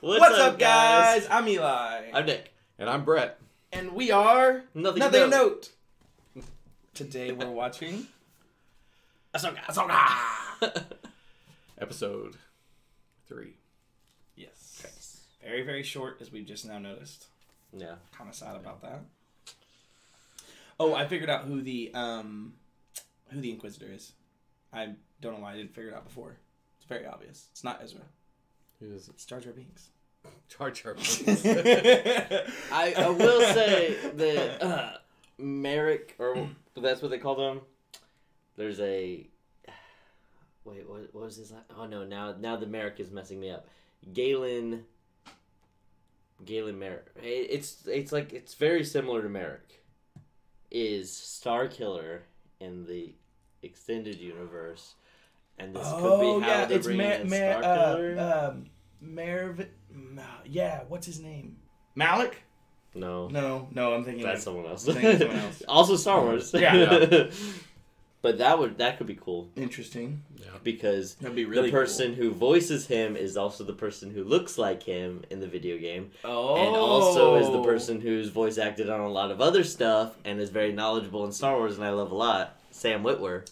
What's up, guys? I'm Eli. I'm Nick. And I'm Brett. And we are Nothing to Note. Today we're watching Ahsoka. Episode 3. Yes. Okay. Very, very short, as we've just now noticed. Yeah. Kind of sad about that. Oh, I figured out who the Inquisitor is. I don't know why I didn't figure it out before. It's very obvious. It's not Ezra. Who is it? It's Jar Jar Binks. Jar Jar Binks. I will say that Merrick, or that's what they call them. There's a wait. What was his? Oh no! Now the Merrick is messing me up. Galen Merrick. It's very similar to Merrick. Is Star Killer in the extended universe, and this could be how they're bringing in Star Killer. Yeah, what's his name? Malik? No, I'm thinking that's someone else. Someone else. Also Star Wars. Yeah. But that could be cool. Interesting. Yeah. Because that'd be really the person who voices him is also the person who looks like him in the video game. Oh. And also is the person who's voice acted on a lot of other stuff and is very knowledgeable in Star Wars, and I love a lot. Sam Witwer.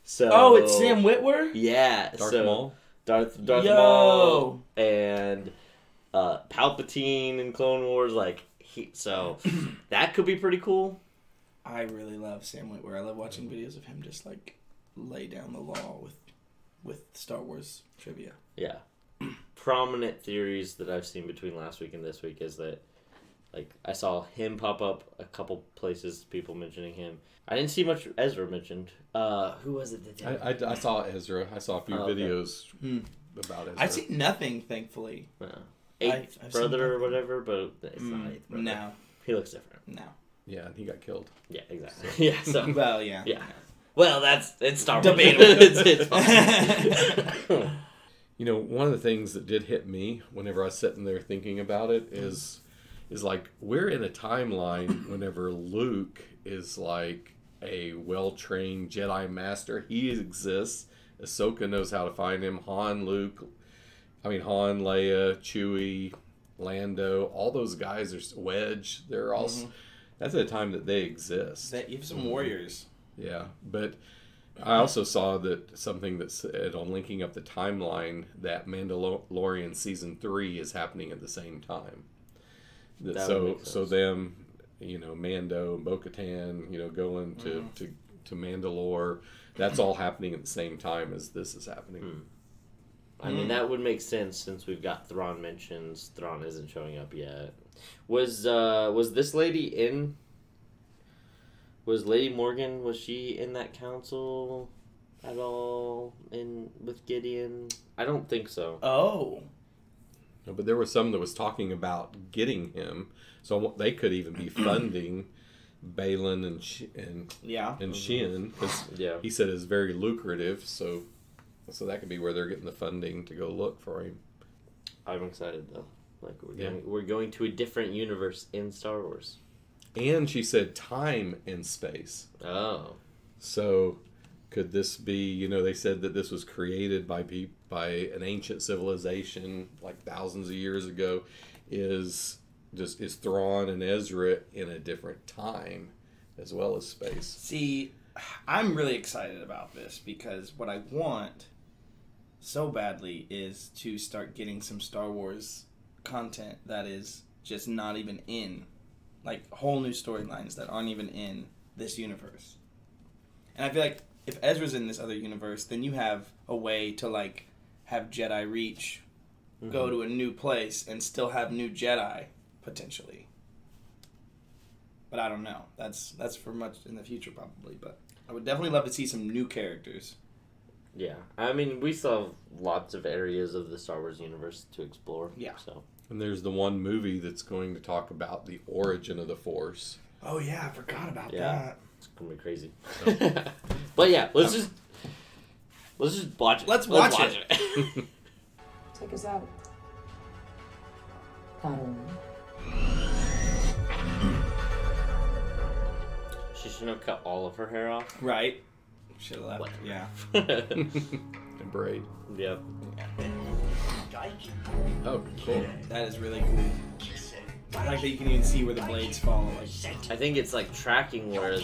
So it's Sam Witwer? Yeah. Darth Maul. Darth Maul and Palpatine in Clone Wars, so that could be pretty cool. I really love Sam Witwer. I love watching videos of him just lay down the law with Star Wars trivia. Yeah. Prominent theories that I've seen between last week and this week is that I saw him pop up a couple places, people mentioning him. I didn't see much Ezra mentioned. Who was it that did? I saw Ezra. I saw a few videos about Ezra. I've seen nothing, thankfully. Eighth brother or whatever, but it's not eighth brother. No. He looks different. No. Yeah, and he got killed. Yeah, exactly. Yeah, so. Well, yeah. Yeah. Well, it's Star Wars. Debatable. it's fine. You know, one of the things that did hit me whenever I was sitting there thinking about it is we're in a timeline whenever Luke is a well-trained Jedi master. He exists. Ahsoka knows how to find him. Han, Leia, Chewie, Lando, all those guys are Wedge. They're all. That's at a time that they exist. You have some warriors. Yeah, but I also saw that something that said on linking up the timeline that Mandalorian season 3 is happening at the same time. So them, Mando and Bo-Katan, going to Mandalore. That's all happening at the same time as this is happening. I mean, that would make sense since we've got Thrawn mentions. Thrawn isn't showing up yet. Was this lady in? Was Lady Morgan? Was she in that council at all? With Gideon? I don't think so. Oh. No, but there was some that was talking about getting him, so they could even be funding Balin and Shin because he said it's very lucrative. So that could be where they're getting the funding to go look for him. I'm excited though. We're going to a different universe in Star Wars. And she said time and space. Oh. So could this be, they said that this was created by an ancient civilization thousands of years ago. Is Thrawn and Ezra in a different time as well as space? See, I'm really excited about this because what I want so badly is to start getting some Star Wars content that is just not even in, whole new storylines that aren't even in this universe. And I feel like if Ezra's in this other universe, then you have a way to have Jedi Reach go to a new place and still have new Jedi potentially. But I don't know. That's for much in the future probably, but I would definitely love to see some new characters. Yeah. I mean, we still have lots of areas of the Star Wars universe to explore. Yeah. So. And there's the one movie that's going to talk about the origin of the Force. Oh yeah, I forgot about that. It's gonna be crazy. So. But yeah, let's just watch it. Let's watch it. Take us out. Padawan. She shouldn't have cut all of her hair off. Right. Should have left. Yeah. And braid. Yep. God. Oh, cool. That is really cool. I like that you can even see where the blades fall. Like, I think it's like tracking where.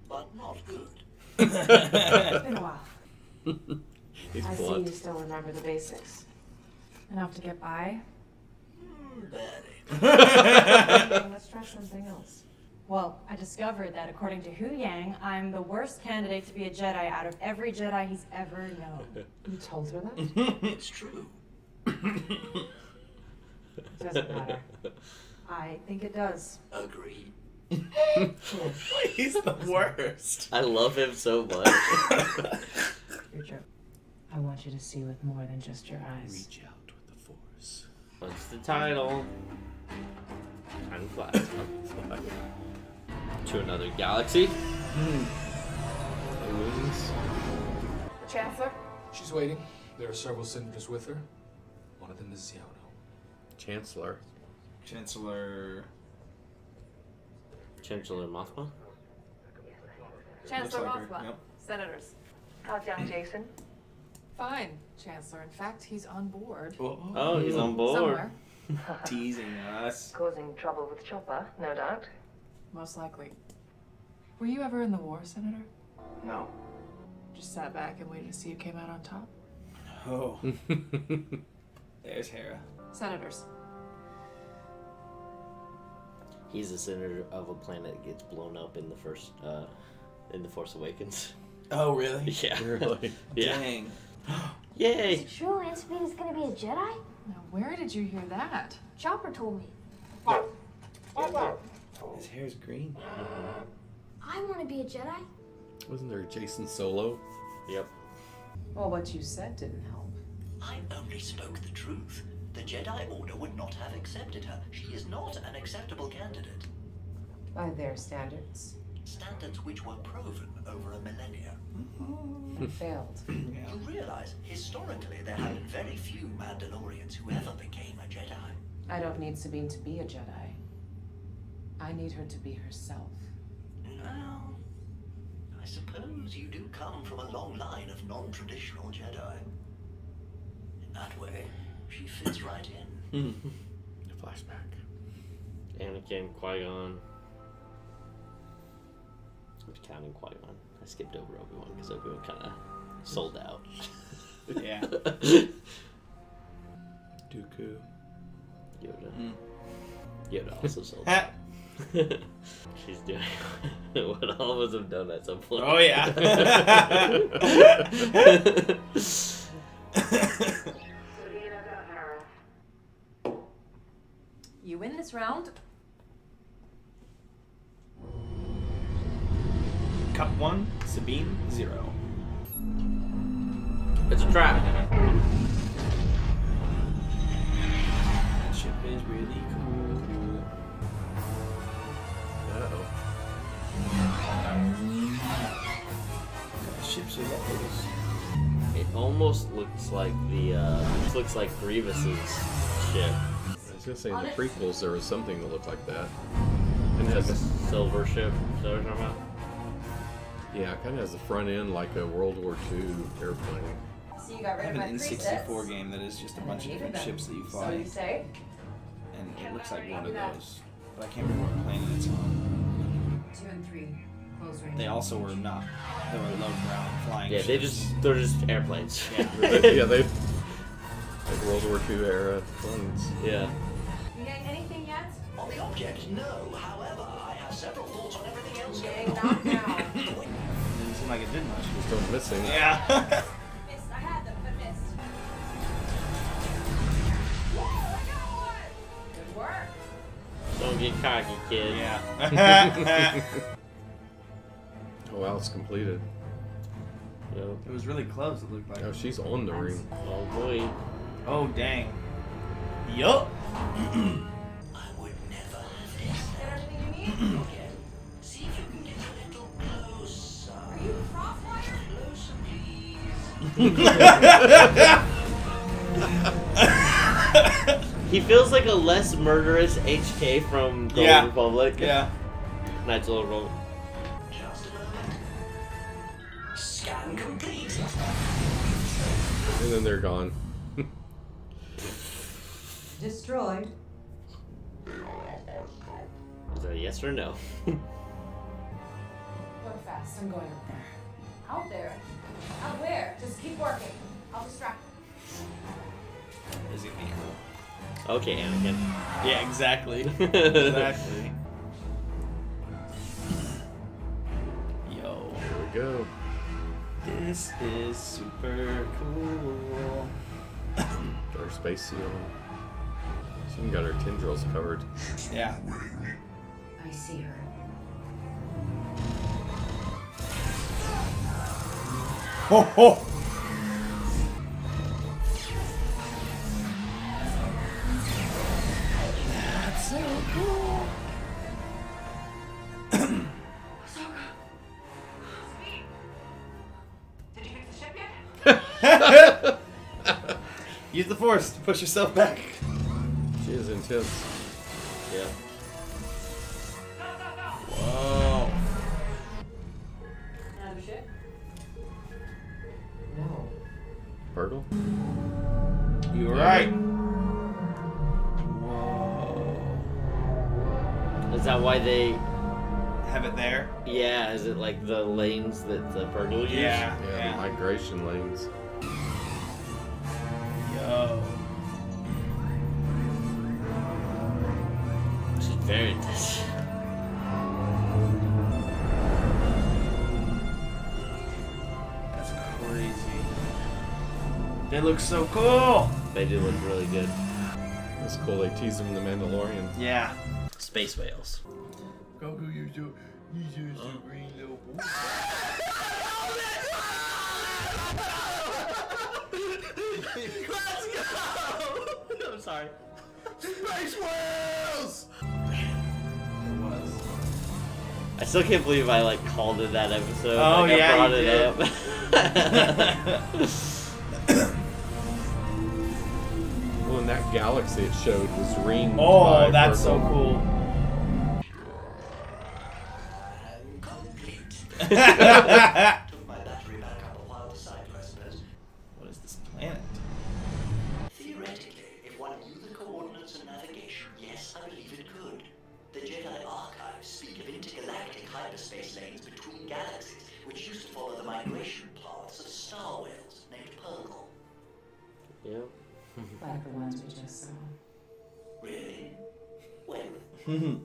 But not good. It's been a while. He's I see blunt. you still remember the basics. Enough to get by. Let's try something else. Well, I discovered that according to Hu Yang, I'm the worst candidate to be a Jedi out of every Jedi he's ever known. You told her that? It's true. It doesn't matter. I think it does. Agreed. he's the worst. I love him so much. Your joke. I want you to see with more than just your eyes. Reach out with the Force. What's the title? Time flies. To another galaxy. Wings. Chancellor? She's waiting. There are several senators with her. One of them is Xiaono. Chancellor. Chancellor. Chancellor Mothma. Chancellor Looks like her, Mothma. yep. Senators. How's young Jason? Fine, Chancellor. In fact, he's on board. Oh, he's on board. Somewhere. Teasing us. Causing trouble with Chopper, no doubt. Most likely. Were you ever in the war, Senator? No. Just sat back and waited to see who came out on top? Oh. There's Hera. Senators. He's a senator of a planet that gets blown up in the first, in The Force Awakens. Oh, really? Yeah. Really? Yeah. Dang. Yay! Is it true Aunt Sabine's gonna be a Jedi? Now, where did you hear that? Chopper told me. His hair's green. I want to be a Jedi. Wasn't there Jason Solo? Yep. Well, what you said didn't help. I only spoke the truth. The Jedi Order would not have accepted her. She is not an acceptable candidate. By their standards. Standards which were proven over a millennia. And failed. Yeah. You realize, historically, there have been very few Mandalorians who ever became a Jedi. I don't need Sabine to be a Jedi. I need her to be herself. Well, I suppose you do come from a long line of non-traditional Jedi. In that way, she fits right in. Flashback. Anakin, Qui-Gon. I'm counting Qui-Gon. I skipped over Obi-Wan because Obi-Wan kind of sold out. Yeah. Dooku. Yoda. Mm. Yoda also sold out. She's doing what all of us have done at some point. Oh, yeah. You win this round. Cup 1, Sabine 0. It's a trap. That ship is really cool. Uh-oh. What ships are those? It almost looks like the it looks like Grievous's ship. I was gonna say in the prequels there was something that looked like that. And it Like a has, silver ship. Is that what you're talking about? yeah, it kind of has the front end like a World War II airplane. So you got I rid have of an my N64 game that is just a bunch of different ships that you So fly. you say? And it looks like one of those. But I can't remember what planet it's on. 2 and 3. Close range. They also were not. They were low ground flying Yeah, ships. they're just airplanes. Yeah. Yeah, they like World War II era planes. Yeah. You getting anything yet? On the object, no. However, I have several thoughts on everything else going Getting on. knocked down. It didn't seem like it did much. Still missing. Yeah. Missed. I had them, but missed. Good work. Don't get cocky, kid. Yeah. Oh wow, it's completed. Yo. It was really close, it looked like. Oh, she's on the ring. Oh boy. Oh, dang. Yup. I would never have this. Get everything you need? Again, see if you can get a little closer. Are you crosswise? Closer, please. He feels like a less murderous HK from the Yeah. Old Republic. Yeah. Knights of the Old Republic. Just a moment. Scan complete. And then they're gone. Destroyed. Is that a yes or no? Go fast. I'm going up there. Out there. Out where? Just keep working. I'll distract them. Is it me? Okay, Anakin. Yeah, exactly. Exactly. Yo. Here we go. This is super cool. Got our space seal. She even got her tendrils covered. Yeah. I see her. Ho ho! That's so cool. Ahsoka. Did you fix the ship yet? Use the force to push yourself back. She is intense. Yeah. Whoa. Another ship? No. Burgle? You were Yeah. right. Whoa. Is that why they? Have it there? Yeah. Is it like the lanes that the Burgle use? Yeah. Yeah, Yeah. the migration lanes. Yo. She's very intense. That's crazy. They look so cool. They do look really good. It's cool they teased him in The Mandalorian. Yeah. Space whales. Goku, you're just a green little boy. Let's go! I'm sorry. Space whales! I still can't believe I like called it that episode. Oh, like, yeah, I brought you it did. up. Well, in that galaxy it showed was ringed by Oh, that's so Burgle. cool. Complete. What Took my battery back up a while to decide, I suppose. is this planet? Theoretically, if one knew the coordinates and navigation, yes, I believe it could. The Jedi archives speak of intergalactic hyperspace lanes between galaxies, which used to follow the migration paths of star whales named Purgle. Yeah. Like the ones we just saw. Really? When?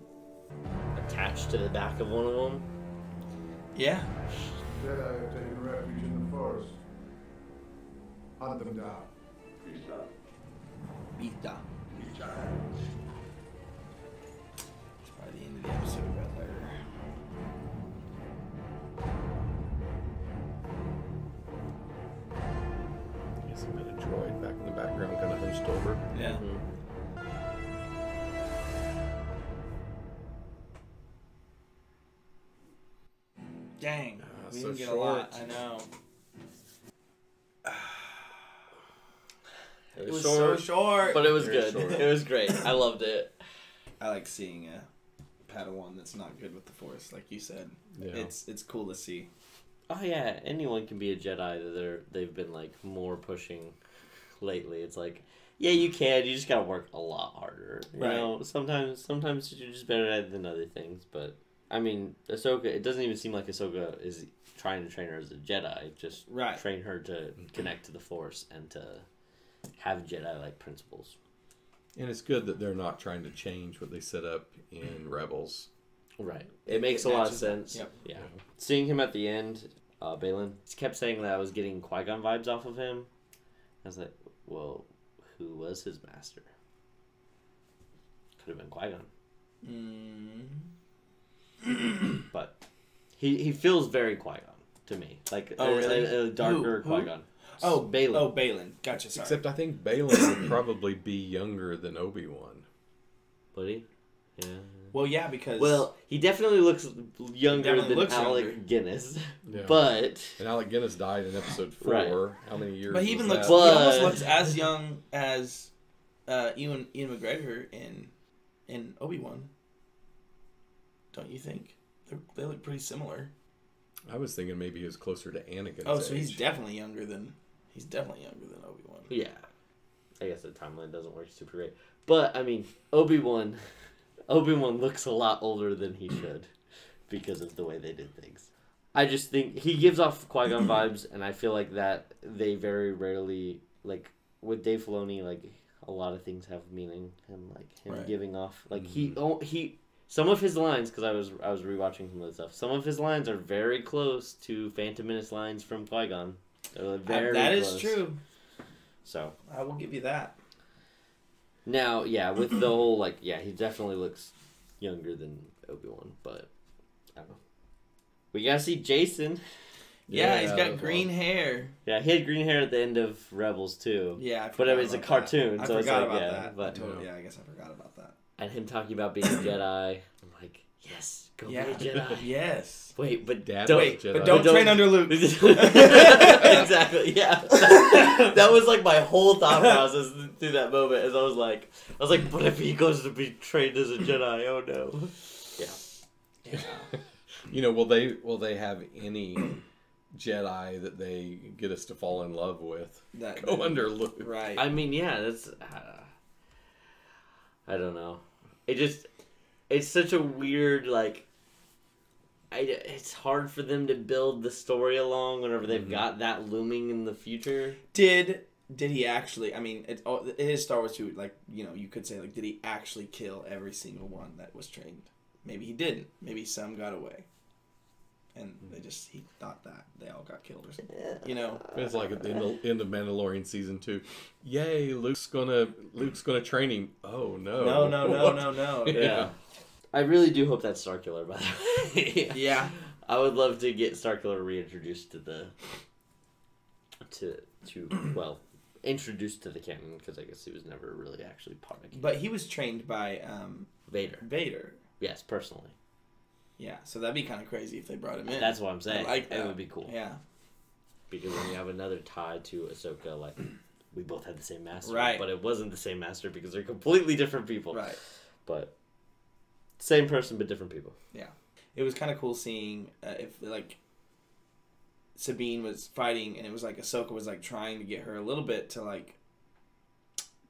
Attached to the back of one of them. Yeah. Jedi have taken refuge in the forest. Hunt them down. Beta. It's probably the end of the episode right there. I guess I got a droid back in the background, kind of hunched over. Yeah. Mhm. Dang. We so didn't get a lot. short. I know. It It was was so short. but it was Very good. short. It was great. I loved it. I like seeing a Padawan that's not good with the Force, like you said. Yeah. It's cool to see. Oh yeah, anyone can be a Jedi. They've been like more pushing lately. It's like, yeah, you can. You just gotta work a lot harder. You Right. know, sometimes you're just better at it than other things. But I mean, Ahsoka. It doesn't even seem like Ahsoka is trying to train her as a Jedi. Just Right. train her to connect to the Force and to have Jedi-like principles. And it's good that they're not trying to change what they set up in Rebels. Right. It makes a lot of matches up. sense. Yep. Yeah. Seeing him at the end, Balin, he kept saying that I was getting Qui-Gon vibes off of him. I was like, well, who was his master? Could have been Qui-Gon. But he feels very Qui-Gon to me. Like Oh, really? a darker Who? Qui-Gon. Oh, Balin. Oh, Balin. Gotcha. Sorry. Except I think Balin would probably be younger than Obi-Wan. Would he? Yeah. Well, yeah, because Well, he definitely looks younger definitely than looks Alec younger. Guinness. Yeah. But And Alec Guinness died in episode 4. Right. How many years But he even was looks. that? He almost But- looks as young as Ian McGregor in Obi-Wan. Don't you think? They look pretty similar. I was thinking maybe he was closer to Anakin's Oh, so he's age. definitely younger than Obi-Wan. yeah. I guess the timeline doesn't work super great. But, I mean, Obi-Wan looks a lot older than he should because of the way they did things. I just think he gives off Qui-Gon vibes, and I feel like that they very rarely, like, with Dave Filoni, like, a lot of things have meaning, and, like, him giving off, like, he some of his lines, because I was rewatching some of the stuff, some of his lines are very close to Phantom Menace lines from Qui-Gon. They're very that close. is true. So I will give you that. Now, yeah, with the whole, like, yeah, he definitely looks younger than Obi-Wan, but I don't know. We gotta see Jason. Yeah, he's got green hair. Yeah, he had green hair at the end of Rebels too. Yeah, but I mean, it's a cartoon, I so it's forgot like, about yeah, that. but I guess I forgot about that. And him talking about being a Jedi, I'm like, yes, go be a Jedi. Yes. Wait, but Dad don't train under Luke. Exactly. Yeah. That was like my whole thought process through that moment. As I was like, but if he goes to be trained as a Jedi, oh no. Yeah. You know, will they have any Jedi that they get us to fall in love with go under Luke? Right. I mean, yeah, that's. I don't know. It's such a weird, like. It's hard for them to build the story along whenever they've got that looming in the future. Did he actually? I mean, it is Star Wars too. Like, you know, you could say, like, did he actually kill every single one that was trained? Maybe he didn't. Maybe some got away, and he thought that they all got killed or something. You know, It's like at the end of Mandalorian season 2. Yay, Luke's gonna train him. Oh no! No. Yeah. I really do hope that's Starkiller, by the way. Yeah. I would love to get Starkiller reintroduced introduced to the canon, because I guess he was never really actually part of it. But he was trained by Vader. Yes, personally. Yeah, so that'd be kind of crazy if they brought him in. That's what I'm saying. I like that. It would be cool. Yeah. Because when you have another tie to Ahsoka, like, we both had the same master. Right. But it wasn't the same master because they're completely different people. Right. But same person, but different people. Yeah. It was kind of cool seeing if, like, Sabine was fighting, and it was like Ahsoka was, like, trying to get her a little bit to, like,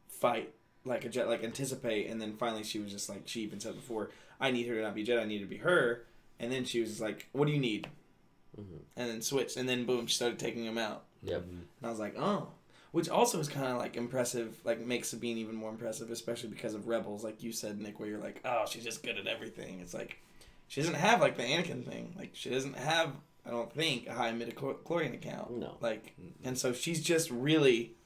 fight, like, anticipate, and then finally she was just like, she even said before, I need her to not be a Jedi, I need her to be her, and then she was just like, what do you need? And then switched, and then boom, she started taking him out. Yep. And I was like, oh. Which also is kind of, like, impressive, like, makes Sabine even more impressive, especially because of Rebels, like you said, Nick, where you're like, oh, she's just good at everything. It's like, she doesn't have, like, the Anakin thing. Like, she doesn't have, I don't think, a high midichlorian account. No. Like, and so she's just really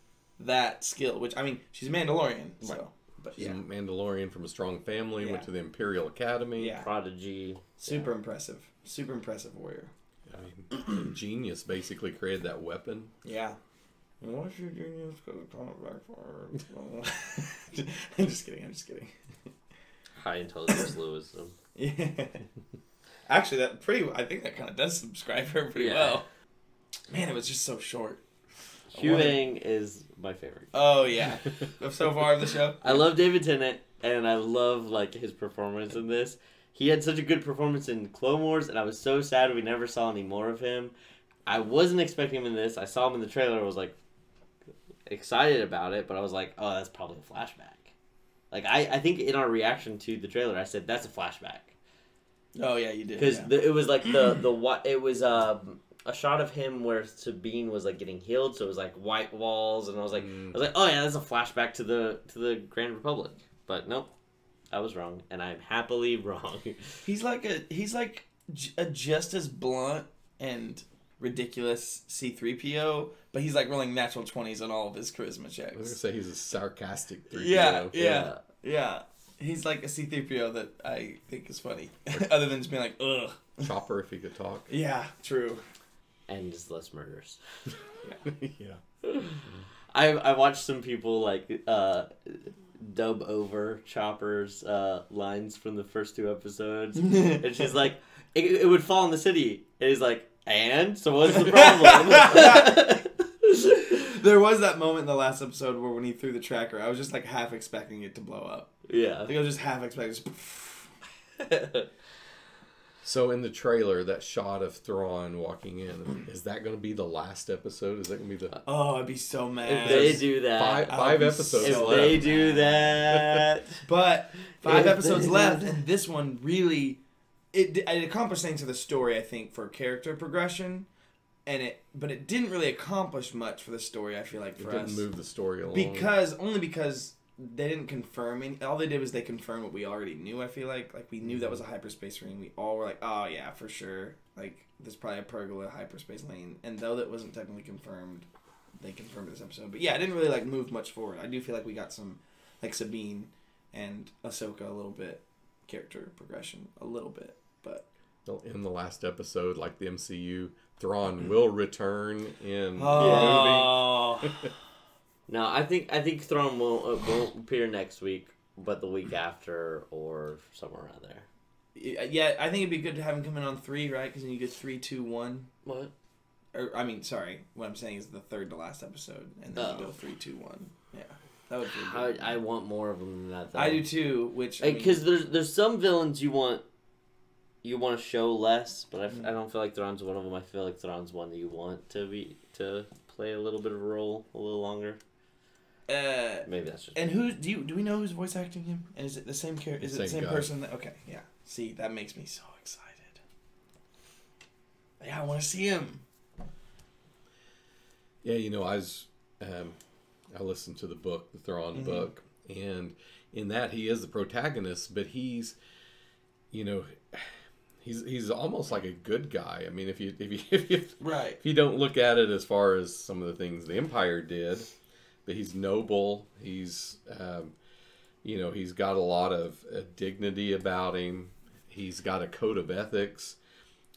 that skilled, which, I mean, she's a Mandalorian, so. Right. But she's a Mandalorian from a strong family, went to the Imperial Academy. Yeah. Prodigy. Super impressive. Super impressive warrior. I mean, genius basically created that weapon. Yeah. What's your genius? Because it's coming back for her. I'm just kidding. High intelligence, low wisdom. Yeah. Actually, I think that kind of does describe her pretty well. Man, it was just so short. Huyang is my favorite. Oh, yeah. So far of the show? I love David Tennant, and I love, like, his performance in this. He had such a good performance in Clone Wars, and I was so sad we never saw any more of him. I wasn't expecting him in this. I saw him in the trailer. I was, like, excited about it, but I was like, oh, that's probably a flashback. Like, I think in our reaction to the trailer, I said, that's a flashback. Oh, yeah, you did. Because it was, like, it was a shot of him where Sabine was, like, getting healed, so it was, like, white walls, and I was like, oh, yeah, that's a flashback to the Grand Republic. But, nope. I was wrong, and I'm happily wrong. He's like a just as blunt and ridiculous C-3PO, but he's like rolling natural 20s on all of his charisma checks. I was gonna say he's a sarcastic 3PO. Yeah. He's like a C-3PO that I think is funny, other than just being like, ugh. Chopper, if he could talk. Yeah, true. And just less murders. Yeah. I watched some people like dub over Chopper's lines from the first 2 episodes, and she's like, it would fall in the city, and he's like, and? So what's the problem? There was that moment in the last episode where when he threw the tracker, I was just like half expecting it to blow up. Yeah. I think I was just half expecting So in the trailer, that shot of Thrawn walking in, is that going to be the last episode? Is that going to be the... Oh, I'd be so mad. If they do that. Five episodes If left. they do that. But 5 If episodes they- left, and this one really... It accomplished things to the story, I think, for character progression, but it didn't really accomplish much for the story, I feel like, for It didn't us. move the story along. Only because they didn't confirm all they did was they confirmed what we already knew. I feel like we knew that was a hyperspace ring. We all were like, oh yeah, for sure, like there's probably a pergola hyperspace lane, and though that wasn't technically confirmed, they confirmed this episode. But yeah, it didn't really like move much forward. I do feel like we got some like Sabine and Ahsoka a little bit character progression a little bit, but in the last episode, like the MCU, Thrawn will return in the movie. No, I think Thrawn won't appear next week, but the week after or somewhere around there. Yeah, I think it'd be good to have him come in on 3, right? Because then you get 3, 2, 1. What? Or I mean, sorry, what I'm saying is the third to last episode, and then you go 3, 2, 1. Yeah, that would feel good. I want more of them than that. Though. I do too. Which because there's some villains you want to show less, but I don't feel like Thrawn's one of them. I feel like Thrawn's one that you want to play a little bit of a role a little longer. Maybe that's just. And do we know who's voice acting him? And is it the same character? Is it the same person? Okay, yeah. See, that makes me so excited. Yeah, I want to see him. Yeah, I listened to the book, the Thrawn book, and in that he is the protagonist, but he's almost like a good guy. I mean, if you don't look at it as far as some of the things the Empire did, but he's noble. He's he's got a lot of dignity about him. He's got a code of ethics,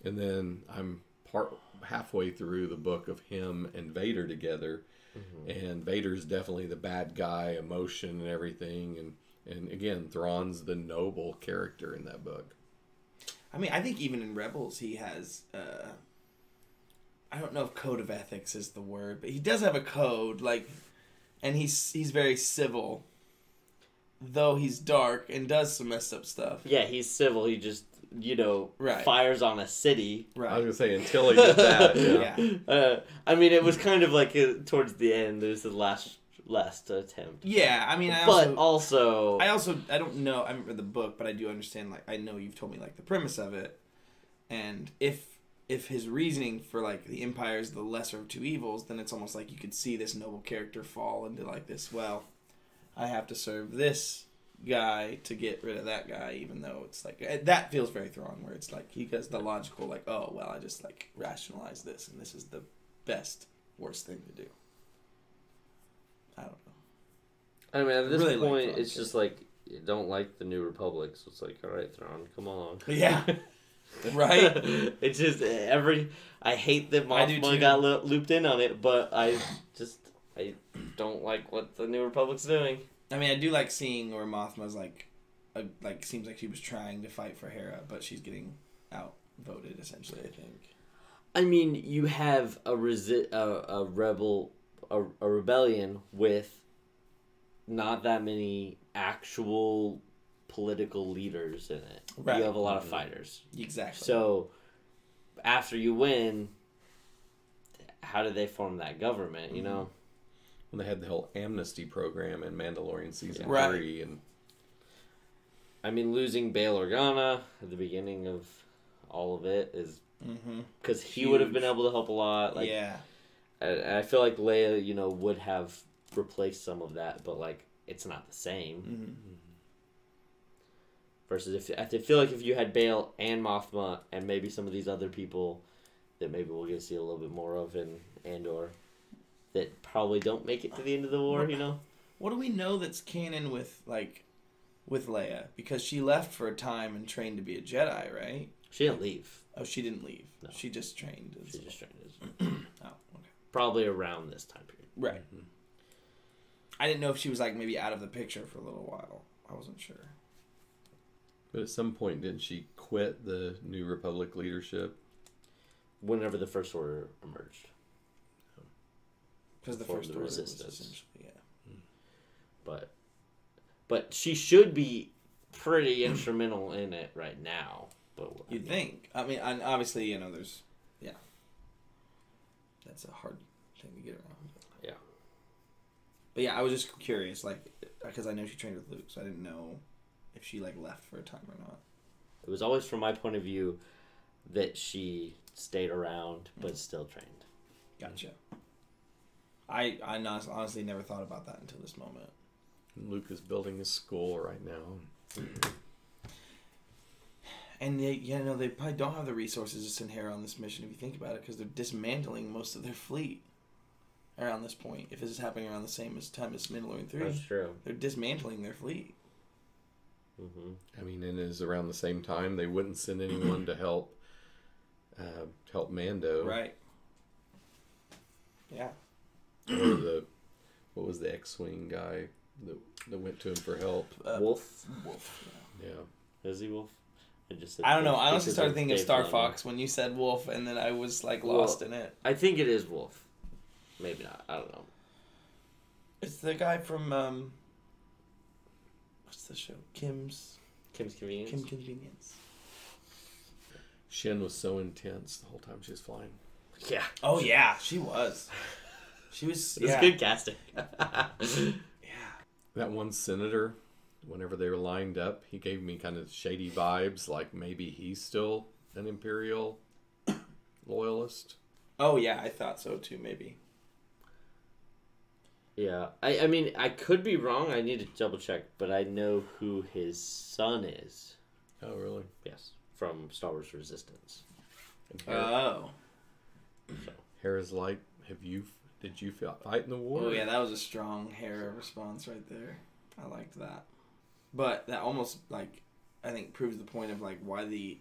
and then I'm halfway through the book of him and Vader together, and Vader's definitely the bad guy, emotion and everything, and again, Thrawn's the noble character in that book. I mean, I think even in Rebels he has, I don't know if code of ethics is the word, but he does have a code, and he's very civil, though he's dark and does some messed up stuff. Yeah, he's civil. He just, fires on a city. Right. I was going to say, until he did that. Yeah. I mean, it was kind of like towards the end, there's the last attempt. Yeah, I mean, I don't know, I remember the book, but I do understand, I know you've told me, the premise of it, and if his reasoning for, the Empire is the lesser of two evils, then it's almost like you could see this noble character fall into, this, well, I have to serve this guy to get rid of that guy, even though it's, that feels very Thrawn, where it's, he does the logical, oh, well, I just, rationalize this, and this is the worst thing to do. I don't know. I mean, at this really point, it's just you don't like the New Republic, so it's all right, Thrawn, come along. Yeah. Right? It's just I hate that Mothma got looped in on it, but I don't like what the New Republic's doing. I mean, I do like seeing where Mothma's seems like she was trying to fight for Hera, but she's getting outvoted, essentially, I think. I mean, you have a rebellion with not that many actual political leaders in it. Right. You have a lot of fighters. Exactly. So after you win, how did they form that government, you know? When they had the whole amnesty program in Mandalorian season 3, and I mean, losing Bail Organa at the beginning of all of it is because he would have been able to help a lot. I feel like Leia, would have replaced some of that, but it's not the same. Versus I feel like if you had Bail and Mothma and maybe some of these other people that maybe we'll get to see a little bit more of in Andor, that probably don't make it to the end of the war, What do we know that's canon with Leia? Because she left for a time and trained to be a Jedi, right? She didn't leave. Oh, she didn't leave. No. She just trained. She just trained. Oh, okay. Probably around this time period. Right. I didn't know if she was maybe out of the picture for a little while. I wasn't sure. But at some point, didn't she quit the New Republic leadership? Whenever the First Order emerged. Because the First Order was essentially, But she should be pretty instrumental in it right now. But You'd think. I mean, obviously, you know, there's... Yeah. That's a hard thing to get around. Yeah. But yeah, I was just curious, like, because I know she trained with Luke, so I didn't know if she, like, left for a time or not. It was always from my point of view that she stayed around but still trained. Gotcha. I honestly never thought about that until this moment. Luke is building his school right now. And they probably don't have the resources to send Hera on this mission if you think about it, because they're dismantling most of their fleet around this point. If this is happening around the same time as Mandalorian 3, That's true. They're dismantling their fleet. Mm-hmm. I mean, and it is around the same time they wouldn't send anyone to help Mando. Right. Yeah. Or what was the X-Wing guy that went to him for help? Wolf? Wolf. Yeah. Is he Wolf? I don't know. I honestly because started thinking of Dave Star Filoni. Fox when you said Wolf, and then I was like lost in it. I think it is Wolf. Maybe not. I don't know. It's the guy from what's the show? Kim's Convenience. Kim Convenience. Shin was so intense the whole time she was flying. Yeah. Oh yeah, she was. She was. It's Yeah. good casting. Yeah. That one senator, whenever they were lined up, he gave me kind of shady vibes, like maybe he's still an Imperial loyalist. Oh yeah, I thought so too. Maybe. Yeah. I mean, I could be wrong. I need to double check, but I know who his son is. Oh, really? Yes. From Star Wars Resistance. And Oh. So. Hera's like, did you fight in the war? Oh yeah, that was a strong Hera response right there. I liked that. But that almost like I think proves the point of like why the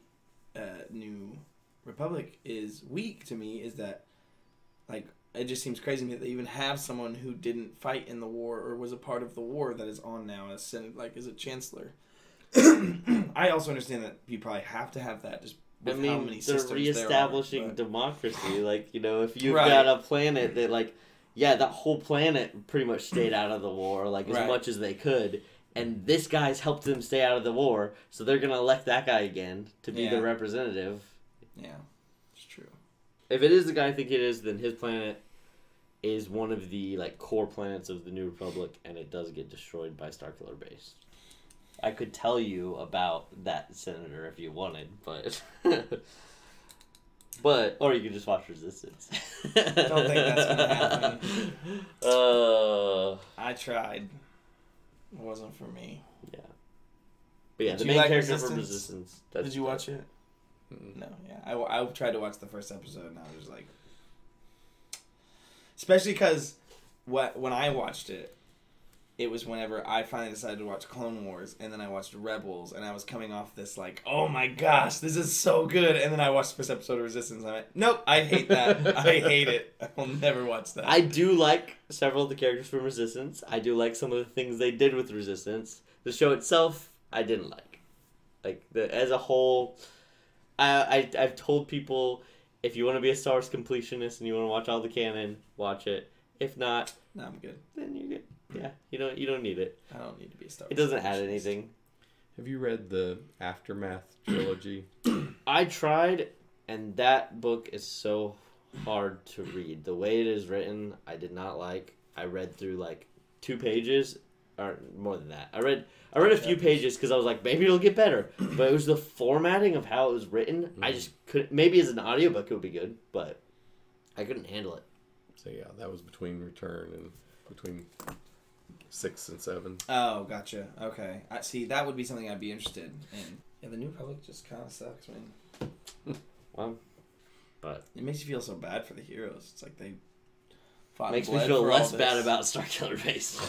New Republic is weak to me, is that like it just seems crazy to me that they even have someone who didn't fight in the war or was a part of the war that is on now as Senate, like as a chancellor. I also understand that you probably have to have that just with how many they're systems reestablishing there are, democracy. Like, you know, if you've Right. got a planet that, like, yeah, that whole planet pretty much stayed out of the war, like, as Right. much as they could. And this guy's helped them stay out of the war, so they're going to elect that guy again to be Yeah. the representative. Yeah, it's true. If it is the guy I think it is, then his planet is one of the, like, core planets of the New Republic, and it does get destroyed by Starkiller Base. I could tell you about that senator if you wanted, but... or you could just watch Resistance. Don't think that's gonna happen. I tried. It wasn't for me. Yeah. But yeah, Did the you main like character Resistance? from Resistance. Did you watch it? Mm-mm. No, yeah. I tried to watch the first episode, and I was just like... Especially because when I watched it, it was whenever I finally decided to watch Clone Wars, and then I watched Rebels, and I was coming off this like, oh my gosh, this is so good, and then I watched the first episode of Resistance, and I went, nope, I hate that. I hate it. I will never watch that. I do like several of the characters from Resistance. I do like some of the things they did with Resistance. The show itself, I didn't like. Like, as a whole, I've told people, if you want to be a Star Wars completionist and you want to watch all the canon, watch it. If not, no, I'm good. Then you're good. Yeah, you don't need it. I don't need to be a Star Wars. It doesn't add anything. Have you read the Aftermath trilogy? I tried, and that book is so hard to read. The way it is written, I did not like. I read through like 2 pages, or more than that. I read a few pages because I was like, maybe it'll get better. But it was the formatting of how it was written. I just couldn't. Maybe as an audiobook it would be good, but I couldn't handle it. So yeah, that was between Return and between 6 and 7. Oh, gotcha. Okay. I see. That would be something I'd be interested in. Yeah, the New Republic just kind of sucks, man. Well, but it makes you feel so bad for the heroes. It's like they fought. Makes and me bled feel for less all bad this. about Starkiller Base.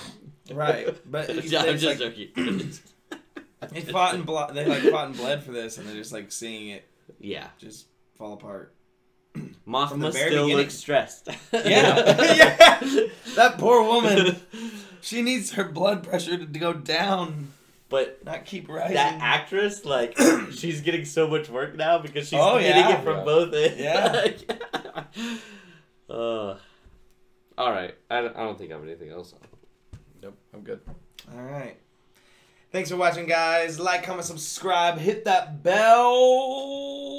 Right, but I'm it's just like, joking. They fought and bled for this, and they're just like seeing it. Yeah. Just fall apart. Mothma still looks stressed. Yeah, yeah. That poor woman. She needs her blood pressure to go down, but not keep rising. That actress, like, she's getting so much work now because she's getting it from both ends. Yeah. All right. I don't think I have anything else on. Nope, I'm good. All right. Thanks for watching, guys. Like, comment, subscribe, hit that bell.